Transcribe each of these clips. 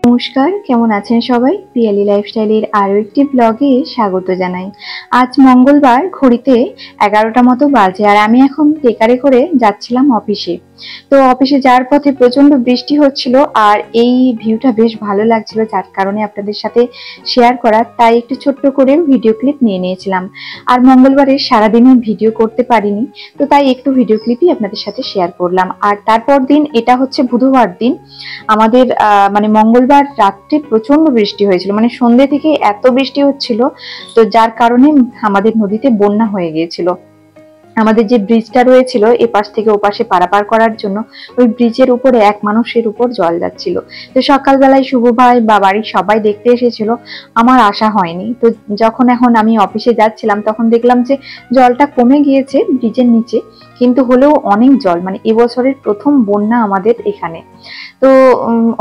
নমস্কার, কেমন আছেন সবাই? পিয়ালি লাইফস্টাইলের আরো একটি ব্লগে স্বাগত জানাই। আজ মঙ্গলবার, ঘড়িতে 11টা মতো বাজে, আর আমি এখন টেকারে করে যাচ্ছিলাম অফিসে। তো অফিসে যাওয়ার পথে প্রচন্ড বৃষ্টি হচ্ছিল, আর এই ভিউটা বেশ ভালো লাগছিল, যার কারণে আপনাদের সাথে শেয়ার করা, তাই একটু ছোট্ট করে ভিডিও ক্লিপ নিয়ে নিয়েছিলাম। আর মঙ্গলবারে সারাদিনই ভিডিও করতে পারিনি, তো তাই একটু ভিডিও ক্লিপই আপনাদের সাথে শেয়ার করলাম। আর তারপর দিন, এটা হচ্ছে বুধবার দিন, আমাদের মানে মঙ্গলবার রাত্রে প্রচন্ড বৃষ্টি হয়েছিল, মানে সন্ধ্যে থেকে এত বৃষ্টি হচ্ছিল, তো যার কারণে আমাদের নদীতে বন্যা হয়ে গিয়েছিল। আমাদের যে ব্রিজটা রয়েছিল এপাশ থেকে ওপাশে পারাপার করার জন্য, ওই ব্রিজের উপরে এক মানুষের উপর জল যাচ্ছিল। তো সকালবেলায় শুভ ভাই বা বাড়ির সবাই দেখতে এসেছিল, আমার আসা হয়নি। তো যখন এখন আমি অফিসে যাচ্ছিলাম, তখন দেখলাম যে জলটা কমে গিয়েছে ব্রিজের নিচে, কিন্তু হলেও অনেক জল, মানে এবছরের প্রথম বন্যা আমাদের এখানে। তো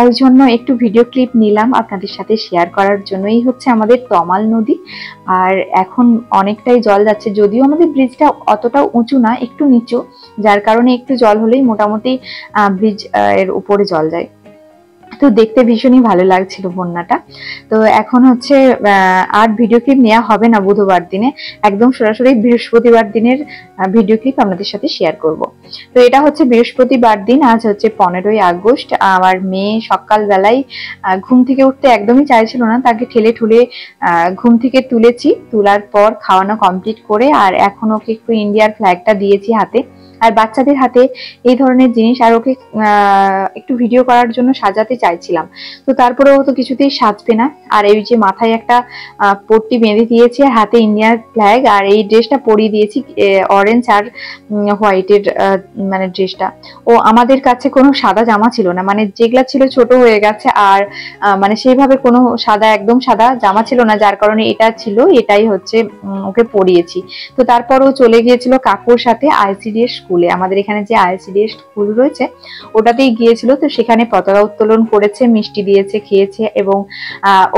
ওই জন্য একটু ভিডিও ক্লিপ নিলাম আপনাদের সাথে শেয়ার করার জন্য। এই হচ্ছে আমাদের তমাল নদী, আর এখন অনেকটাই জল যাচ্ছে, যদিও আমাদের ব্রিজটা অতটা উঁচু না, একটু নিচু, যার কারণে একটু জল হলেই মোটামুটি ব্রিজ এর উপরে জল যায়। তো দেখতে ভীষণই ভালো লাগছিল বন্যাটা। তো এখন হচ্ছে আর ভিডিও ক্লিপ নেওয়া হবে না বুধবার দিনে, একদম সরাসরি বৃহস্পতিবার দিনের ভিডিও ক্লিপ আপনাদের সাথে শেয়ার করব। তো এটা হচ্ছে বৃহস্পতিবার দিন, আজ হচ্ছে 15ই আগস্ট। আমার মেয়ে সকালবেলায় ঘুম থেকে উঠতে একদমই চাইছিল না, তাকে ঠেলে ঠুলে ঘুম থেকে তুলেছি, তোলার পর খাওয়ানো কমপ্লিট করে, আর এখন ওকে একটু ইন্ডিয়ার ফ্ল্যাগটা দিয়েছি হাতে। আর বাচ্চাদের হাতে এই ধরনের জিনিস, আর ওকে একটু ভিডিও করার জন্য সাজাতে চাইছিলাম, তো তারপরে ও তো কিছুতেই সাজবে না। আর এই যে মাথায় একটা পট্টি বেঁধে দিয়েছি, আর হাতে ইন্ডিয়ার ফ্ল্যাগ, আর এই ড্রেসটা পরিয়ে দিয়েছি অরেঞ্জ আর হোয়াইটের, মানে ড্রেসটা। ও আমাদের কাছে কোনো সাদা জামা ছিল না, মানে যেগুলা ছিল ছোট হয়ে গেছে, আর মানে সেইভাবে কোনো সাদা, একদম সাদা জামা ছিল না, যার কারণে এটা ছিল, এটাই হচ্ছে ওকে পরিয়েছি। তো তারপর ও চলে গিয়েছিল কাকুর সাথে আইসিডিএস স্কুলে, আমাদের এখানে যে আইসিডিএস স্কুল রয়েছে ওটাতেই গিয়েছিল। তো সেখানে পতাকা উত্তোলন করেছে, মিষ্টি দিয়েছে, খেয়েছে, এবং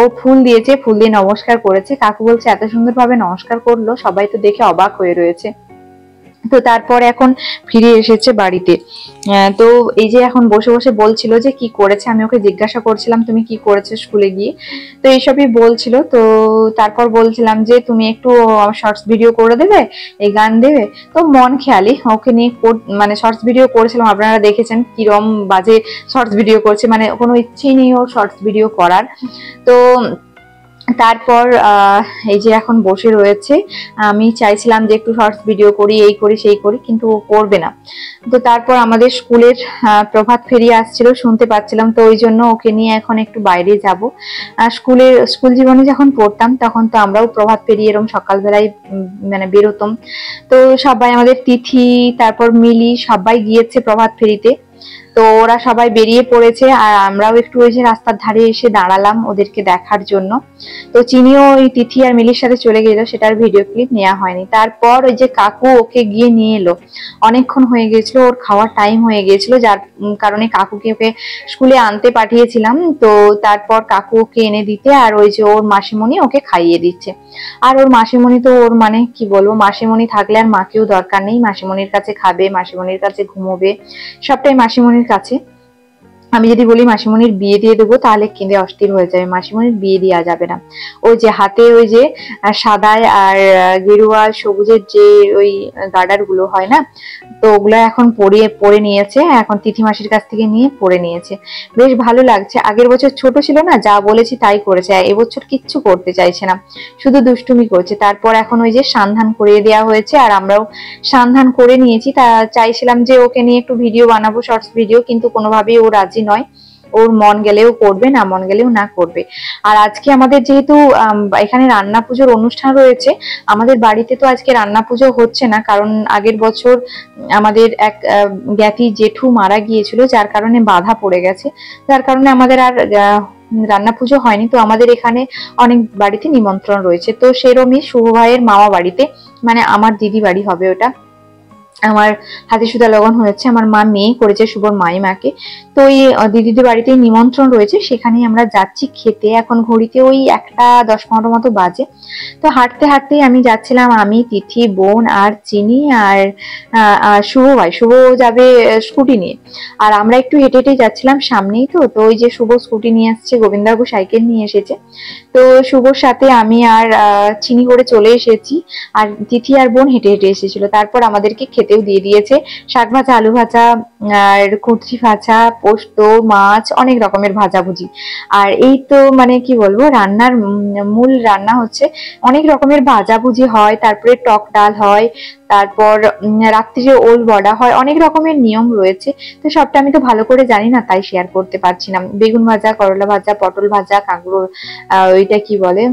ও ফুল দিয়েছে, ফুল দিয়ে নমস্কার করেছে। কাকু বলছে এত সুন্দরভাবে নমস্কার করলো, সবাই তো দেখে অবাক হয়ে রয়েছে। তো তারপর এখন ফিরে এসেছে বাড়িতে। তো এই যে এখন বসে বসে বলছিল যে কি করেছে, আমি ওকে জিজ্ঞাসা করছিলাম তুমি কি করেছো স্কুলে গিয়ে, তো এইসবই বলছিল। তো তারপর বলছিলাম যে তুমি একটু শর্টস ভিডিও করে দেবে, এই গান দেবে। তো মন খেয়ালি ওকে নিয়ে মানে শর্টস ভিডিও করেছিলাম, আপনারা দেখেছেন কিরম বাজে শর্টস ভিডিও করছে, মানে কোনো ইচ্ছেই নেই ওর শর্টস ভিডিও করার। তো তারপর এই যে এখন বসে রয়েছে, আমি চাইছিলাম যে একটু শর্টস ভিডিও করি, এই করি সেই করি, কিন্তু ও করবে না। তো তারপর আমাদের স্কুলের প্রভাত ফেরি আসছিল, শুনতে পাচ্ছিলাম, তো ওই জন্য ওকে নিয়ে এখন একটু বাইরে যাব। স্কুল জীবনে যখন পড়তাম তখন তো আমরাও প্রভাত ফেরি এরকম সকালবেলায় মানে বেরোতাম। তো সবাই, আমাদের তিথি, তারপর মিলি, সবাই গিয়েছে প্রভাত ফেরিতে। তো ওরা সবাই বেরিয়ে পড়েছে, আর আমরাও একটু ওই যে রাস্তার ধারে এসে দাঁড়ালাম ওদেরকে দেখার জন্য। তো চিনিও ওই তিথি আর মিলির সাথে চলে গেল, সেটার ভিডিও ক্লিপ নেওয়া হয়নি। তারপর ওই যে কাকু ওকে গিয়ে নিয়ে এলো, অনেকক্ষণ হয়ে গেছিল, ওর খাওয়ার টাইম হয়ে গেছিল, যার কারণে কাকুকে ওকে স্কুলে আনতে পাঠিয়েছিলাম। তো তারপর কাকু ওকে এনে দিতে, আর ওই যে ওর মাসিমণি ওকে খাইয়ে দিচ্ছে। আর ওর মাসিমণি তো ওর, মানে কি বলবো, মাসিমণি থাকলে আর মাকেও দরকার নেই, মাসিমণির কাছে খাবে, মাসিমণির কাছে ঘুমোবে, সবটাই মাসিমণির কাছে। আমি যদি বলি মাসিমণির বিয়ে দিয়ে দেবো, তাহলে কেঁদে অস্থির হয়ে যাবে, মাসিমণির বিয়ে দেওয়া যাবে না। ওই যে হাতে ওই যে সাদায় আর গেরুয়া সবুজের যে ওই গার্ডার গুলো হয় না, তো ওগুলো এখন পরে নিয়েছে, এখন তিথি মাসির কাছ থেকে নিয়ে পরে নিয়েছে, বেশ ভালো লাগছে। আগের বছর ছোট ছিল না, যা বলেছি তাই করেছে, এবছর কিচ্ছু করতে চাইছে না, শুধু দুষ্টুমি করছে। তারপর এখন ওই যে সান্ধান করিয়ে দেওয়া হয়েছে, আর আমরাও সান্ধান করে নিয়েছি। তা চাইছিলাম যে ওকে নিয়ে একটু ভিডিও বানাবো, শর্টস ভিডিও, কিন্তু কোনোভাবেই ও রাজি নয়, ওর মন গেলেও করবে, না মন গেলেও না করবে। আর আজকে আমাদের যেহেতু এখানে রান্না পুজোর অনুষ্ঠান রয়েছে, আমাদের বাড়িতে তো আজকে রান্না পুজো হচ্ছে না, কারণ আগের বছর আমাদের এক জ্ঞাতি জেঠু মারা গিয়েছিল, যার কারণে বাধা পড়ে গেছে, যার কারণে আমাদের আর রান্না পুজো হয়নি। তো আমাদের এখানে অনেক বাড়িতে নিমন্ত্রণ রয়েছে, তো সেরমই শুভ ভাইয়ের মামা বাড়িতে, মানে আমার দিদি বাড়ি হবে ওটা, আমার হাতে সুতা লগন হয়েছে, আমার মা মেয়ে করেছে, শুভর মাকে। তো ওই দিদিদের বাড়িতে নিমন্ত্রণ রয়েছে, সেখানেই আমরা যাচ্ছি খেতে। এখন ঘড়িতে ওই 1:10-15 মতো বাজে। তো হাঁটতে হাঁটতেই আমি যাচ্ছিলাম, আমি, তিথি, বোন আর চিনি আর শুভ ভাই। শুভ যাবে স্কুটি নিয়ে, আর আমরা একটু হেঁটে হেঁটে যাচ্ছিলাম সামনেই। তো তো ওই যে শুভ স্কুটি নিয়ে আসছে, গোবিন্দবাবু সাইকেল নিয়ে এসেছে। তো শুভর সাথে আমি আর চিনি করে চলে এসেছি, আর তিথি আর বোন হেঁটে হেঁটে এসেছিল। তারপর আমাদেরকে খেতেও দিয়ে দিয়েছে, শাক ভাজা, আলু ভাজা, আর কুঁদরি ভাজা, পোস্ত, মাছ, অনেক রকমের ভাজাভুজি। আর এই তো মানে কি বলবো, রান্নার মূল রান্না হচ্ছে অনেক রকমের ভাজাভুজি হয়, তারপরে টক ডাল হয়, তারপর রাত্রিরে ওল বড়া হয়, অনেক রকমের নিয়ম রয়েছে। তো সবটা আমি তো ভালো করে জানি না, তাই শেয়ার করতে পারছি না। বেগুন ভাজা, করলা ভাজা, পটল ভাজা, কাঁকড়ো ওইটা কি বলে,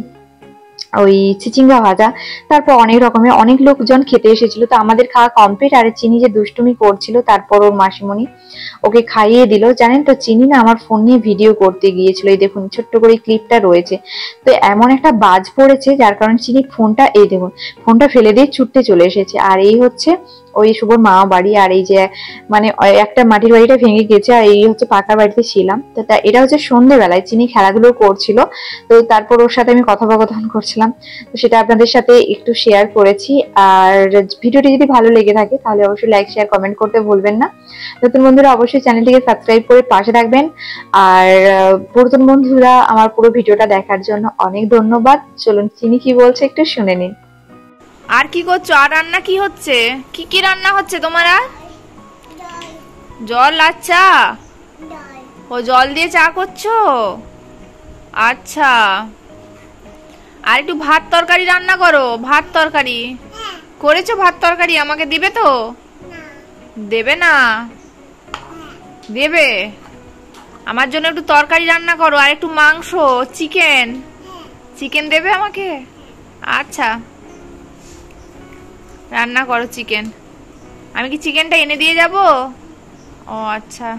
ওই চিচিঙ্গা ভাজা, তারপর অনেক রকমের, অনেক লোকজন খেতে এসেছিল। তো আমাদের খাওয়া কমপ্লিট। আর চিনি যে দুষ্টুমি করছিল, তারপর ওর মাসিমণি ওকে খাইয়ে দিল। জানেন তো, চিনি না আমার ফোন নিয়ে ভিডিও করতে গিয়েছিল, এই দেখুন ছোট্ট করে ক্লিপটা রয়েছে। তো এমন একটা বাজ পড়েছে, যার কারণে চিনি ফোনটা, এই দেখুন ফোনটা ফেলে দিয়ে ছুটতে চলে এসেছে। আর এই হচ্ছে ওই শুভর মা বাড়ি। আর এই যে মানে একটা মাটির বাড়িটা ভেঙে গেছে, আর এই হচ্ছে পাকা বাড়িতে ছিলাম। তো এটা হচ্ছে সন্ধ্যেবেলায়, চিনি খেলাধুলো করছিল। তো তারপর ওর সাথে আমি কথোপকথন করছিলাম, তো সেটা আপনাদের সাথে একটু শেয়ার করেছি। আর ভিডিওটি যদি ভালো লেগে থাকে তাহলে অবশ্যই লাইক, শেয়ার, কমেন্ট করতে ভুলবেন না। নতুন বন্ধুরা অবশ্যই চ্যানেলটিকে সাবস্ক্রাইব করে পাশে থাকবেন। আর পুরাতন বন্ধুরা আমার পুরো ভিডিওটা দেখার জন্য অনেক ধন্যবাদ। চলুন চিনি কি বলছে একটু শুনে নিন। আর কি করছো? আর রান্না কি হচ্ছে? কি কি রান্না হচ্ছে তোমার? আর জল? আচ্ছা, ও জল দিয়ে চা করছো? আচ্ছা, আর একটু ভাত তরকারি রান্না করো। ভাত তরকারি করেছো? ভাত তরকারি আমাকে দিবে তো? দেবে না? দেবে। আমার জন্য একটু তরকারি রান্না করো, আর একটু মাংস, চিকেন। চিকেন দেবে আমাকে? আচ্ছা, রান্না করো চিকেন। আমি কি চিকেনটা এনে দিয়ে যাব? ও আচ্ছা।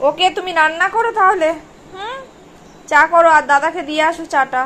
ওকে, তুমি রান্না করো তাহলে। চা করো আর দাদাকে দিয়ে আসো চাটা।